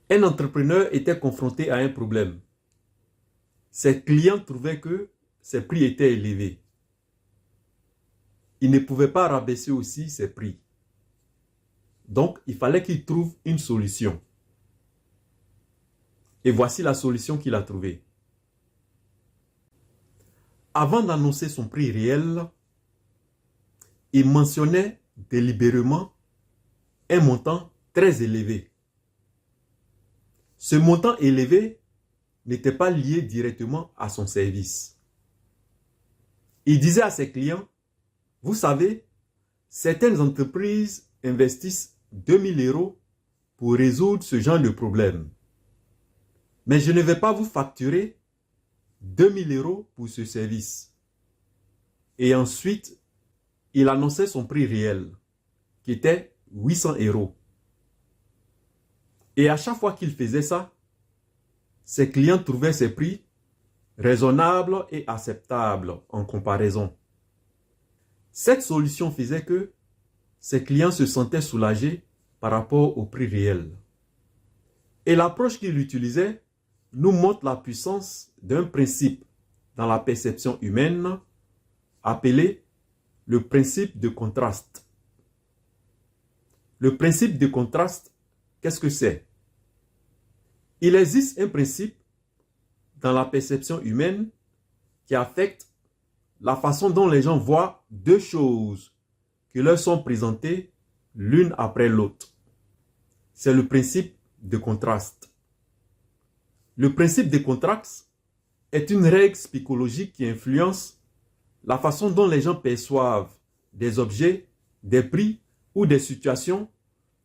Un entrepreneur était confronté à un problème. Ses clients trouvaient que ses prix étaient élevés. Il ne pouvait pas rabaisser aussi ses prix. Donc, il fallait qu'il trouve une solution. Et voici la solution qu'il a trouvée. Avant d'annoncer son prix réel, il mentionnait délibérément un montant très élevé. Ce montant élevé n'était pas lié directement à son service. Il disait à ses clients, vous savez, certaines entreprises investissent 2000 € pour résoudre ce genre de problème. Mais je ne vais pas vous facturer 2000 € pour ce service. Et ensuite, il annonçait son prix réel, qui était 800 €. Et à chaque fois qu'il faisait ça, ses clients trouvaient ses prix raisonnables et acceptables en comparaison. Cette solution faisait que ses clients se sentaient soulagés par rapport au prix réel. Et l'approche qu'il utilisait nous montre la puissance d'un principe dans la perception humaine appelé le principe de contraste. Le principe de contraste, qu'est-ce que c'est? Il existe un principe dans la perception humaine qui affecte la façon dont les gens voient deux choses qui leur sont présentées l'une après l'autre. C'est le principe de contraste. Le principe de contraste est une règle psychologique qui influence la façon dont les gens perçoivent des objets, des prix ou des situations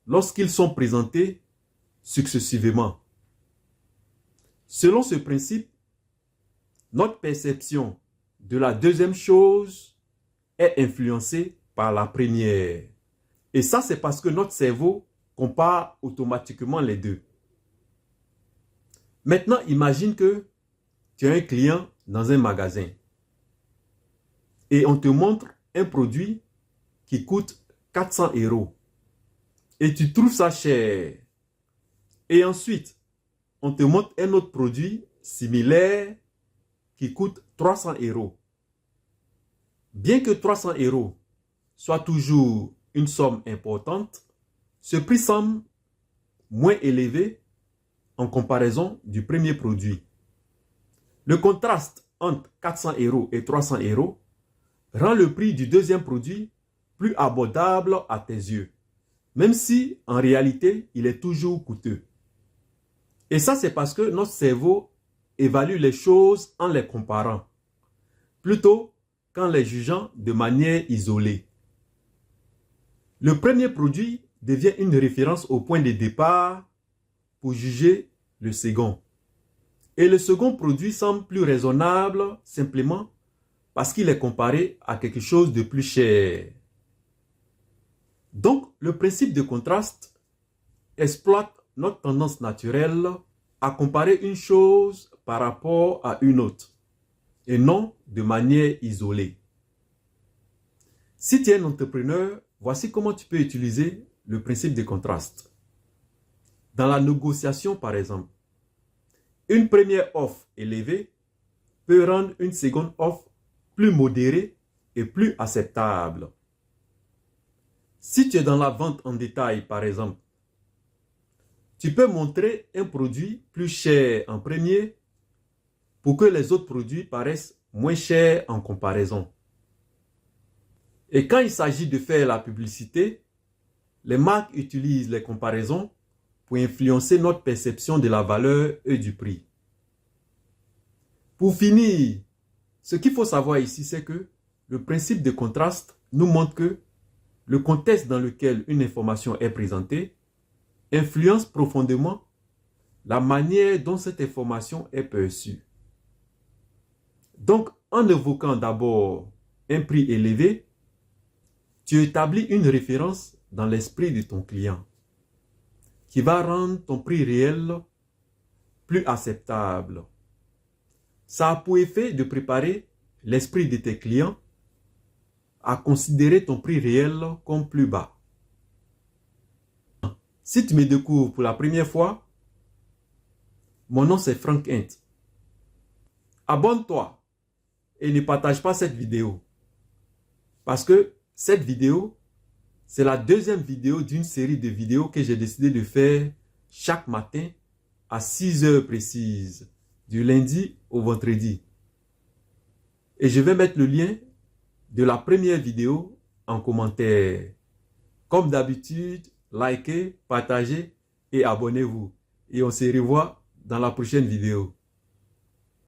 lorsqu'ils sont présentés successivement. Selon ce principe, notre perception de la deuxième chose est influencée par la première. Et ça, c'est parce que notre cerveau compare automatiquement les deux. Maintenant, imagine que tu es un client dans un magasin et on te montre un produit qui coûte 400 € et tu trouves ça cher. Et ensuite, on te montre un autre produit similaire qui coûte 300 €. Bien que 300 € soit toujours une somme importante, ce prix semble moins élevé en comparaison du premier produit. Le contraste entre 400 € et 300 € rend le prix du deuxième produit plus abordable à tes yeux, même si en réalité il est toujours coûteux. Et ça, c'est parce que notre cerveau évalue les choses en les comparant, plutôt qu'en les jugeant de manière isolée. Le premier produit devient une référence au point de départ pour juger le second. Et le second produit semble plus raisonnable simplement parce qu'il est comparé à quelque chose de plus cher. Donc, le principe de contraste exploite notre tendance naturelle à comparer une chose par rapport à une autre et non de manière isolée. Si tu es un entrepreneur, voici comment tu peux utiliser le principe de contraste. Dans la négociation, par exemple, une première offre élevée peut rendre une seconde offre plus modérée et plus acceptable. Si tu es dans la vente en détail, par exemple, tu peux montrer un produit plus cher en premier pour que les autres produits paraissent moins chers en comparaison. Et quand il s'agit de faire la publicité, les marques utilisent les comparaisons pour influencer notre perception de la valeur et du prix. Pour finir, ce qu'il faut savoir ici, c'est que le principe de contraste nous montre que le contexte dans lequel une information est présentée influence profondément la manière dont cette information est perçue. Donc, en évoquant d'abord un prix élevé, tu établis une référence dans l'esprit de ton client qui va rendre ton prix réel plus acceptable. Ça a pour effet de préparer l'esprit de tes clients à considérer ton prix réel comme plus bas. Si tu me découvres pour la première fois, Mon nom c'est Frank Hent. Abonne-toi et ne partage pas cette vidéo. Parce que cette vidéo, c'est la deuxième vidéo d'une série de vidéos que j'ai décidé de faire chaque matin à 6 heures précises, du lundi au vendredi. Et je vais mettre le lien de la première vidéo en commentaire. Comme d'habitude, likez, partagez et abonnez-vous. Et on se revoit dans la prochaine vidéo.